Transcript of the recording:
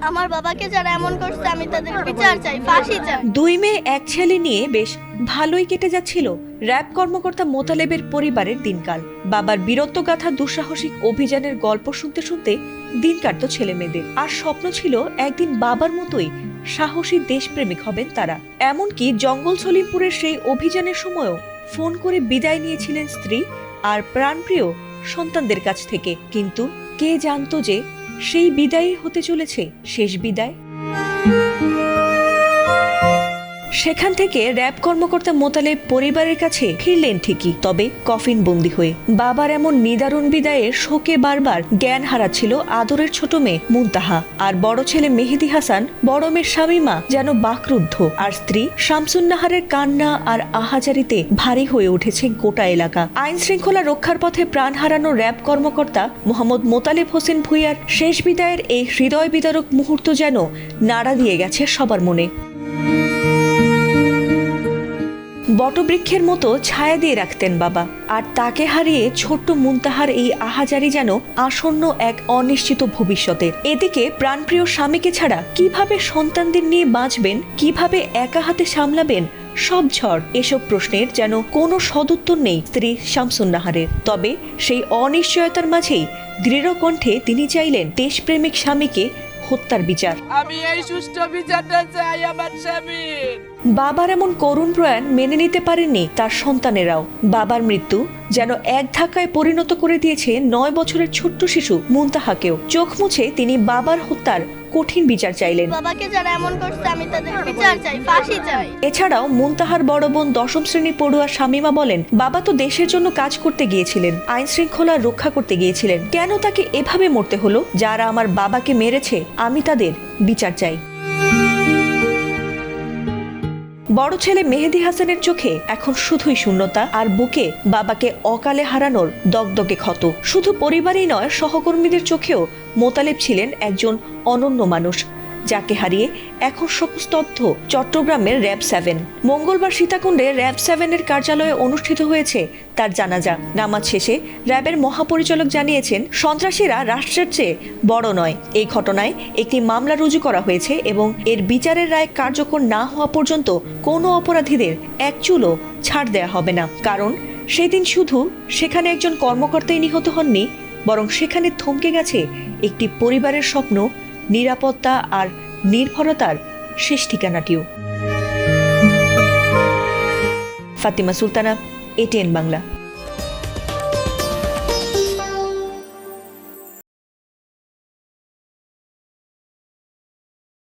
আমার বাবাকে যারা এমন করছে আমি তাদের বিচার চাই, ফাঁসি চাই। 2 মেয়ে এক ছেলে নিয়ে বেশ ভালোই কেটে যাচ্ছিল র‍্যাব কর্মকর্তা মোতালেবের পরিবারের দিনকাল। বাবার বীরত্বগাথা, দুঃসাহসিক অভিযানের গল্প শুনতে শুনতে দিন কাটত ছেলে মেয়েদের। আর স্বপ্ন ছিল একদিন বাবার মতোই সাহসী দেশপ্রেমিক হবেন তারা। এমনকি জঙ্গল সলিমপুরের সেই অভিযানের সময়ও ফোন করে বিদায় নিয়েছিলেন স্ত্রী আর প্রাণপ্রিয় সন্তানদের কাছ থেকে। কিন্তু কে জানতো যে সেই বিদায়ই হতে চলেছে শেষ বিদায়। সেখান থেকে র‍্যাব কর্মকর্তা মোতালেব পরিবারের কাছে ফিরলেন ঠিকই, তবে কফিন বন্দী হয়ে। বাবার এমন নিদারুণ বিদায়ের শোকে বারবার জ্ঞান হারাচ্ছিল আদরের ছোট মেয়ে মুনতাহা। আর বড় ছেলে মেহেদি হাসান, বড় মেয়ে শামীমা যেন বাকরুদ্ধ। আর স্ত্রী শামসুন্নাহারের কান্না আর আহাজারিতে ভারী হয়ে উঠেছে গোটা এলাকা। আইন শৃঙ্খলা রক্ষার পথে প্রাণ হারানো র‍্যাব কর্মকর্তা মোহাম্মদ মোতালেব হোসেন ভূঁইয়ার শেষ বিদায়ের এই হৃদয় বিদারক মুহূর্ত যেন নাড়া দিয়ে গেছে সবার মনে। বটবৃক্ষের মতো ছায়া দিয়ে রাখতেন বাবা, আর তাকে হারিয়ে ছোট্ট মুনতাহার এই আহাজারি যেন আসন্ন এক অনিশ্চিত ভবিষ্যতে। এদিকে প্রাণপ্রিয় স্বামীকে ছাড়া কিভাবে সন্তানদের নিয়ে বাঁচবেন, কিভাবে একা হাতে সামলাবেন সব ঝড়, এসব প্রশ্নের যেন কোনো সদুত্তর নেই স্ত্রী শামসুন্নাহারের। তবে সেই অনিশ্চয়তার মাঝেই দৃঢ় কণ্ঠে তিনি চাইলেন দেশপ্রেমিক স্বামীকে হত্যার বিচার। আমি এই সুষ্ঠু বিচারটা চাই আমার স্বামীর। বাবার এমন করুণ প্রয়াণ মেনে নিতে পারেননি তার সন্তানেরাও। বাবার মৃত্যু যেন এক ধাক্কায় পরিণত করে দিয়েছে 9 বছরের ছোট্ট শিশু মুনতাহাকেও। চোখ মুছে তিনি বাবার হত্যার কঠিন বিচার চাইলেন। বাবাকে যারা এমন করছে আমি তাদের বিচার চাই, ফাঁসি চাই। এছাড়াও মুনতাহার বড় বোন 10ম শ্রেণীর পড়ুয়া শামীমা বলেন, বাবা তো দেশের জন্য কাজ করতে গিয়েছিলেন, আইন শৃঙ্খলা রক্ষা করতে গিয়েছিলেন, কেন তাকে এভাবে মরতে হলো? যারা আমার বাবাকে মেরেছে আমি তাদের বিচার চাই। বড় ছেলে মেহেদি হাসানের চোখে এখন শুধুই শূন্যতা, আর বুকে বাবাকে অকালে হারানোর দগদগে ক্ষত। শুধু পরিবারই নয়, সহকর্মীদের চোখেও মোতালেব ছিলেন একজন অনন্য মানুষ, যাকে হারিয়ে এখন শোকস্তব্ধ চট্টগ্রামের র‍্যাব 7। মঙ্গলবার সীতাকুণ্ডে র‍্যাব 7-এর কার্যালয়ে অনুষ্ঠিত হয়েছে তার জানাজা। নামাজ শেষে র‍্যাবের মহাপরিচালক জানিয়েছেন, সন্ত্রাসীরা রাষ্ট্রের চেয়ে বড় নয়। এই ঘটনায় একটি মামলা রুজু করা হয়েছে এবং এর বিচারের রায় কার্যকর না হওয়া পর্যন্ত কোনো অপরাধীদের এক চুলও ছাড় দেয়া হবে না। কারণ সেদিন শুধু সেখানে একজন কর্মকর্তাই নিহত হননি, বরং সেখানে থমকে গেছে একটি পরিবারের স্বপ্ন, নিরাপত্তা আর নির্ভরতার শেষ ঠিকানাটিও। ফাতিমা সুলতানা, ATN বাংলা।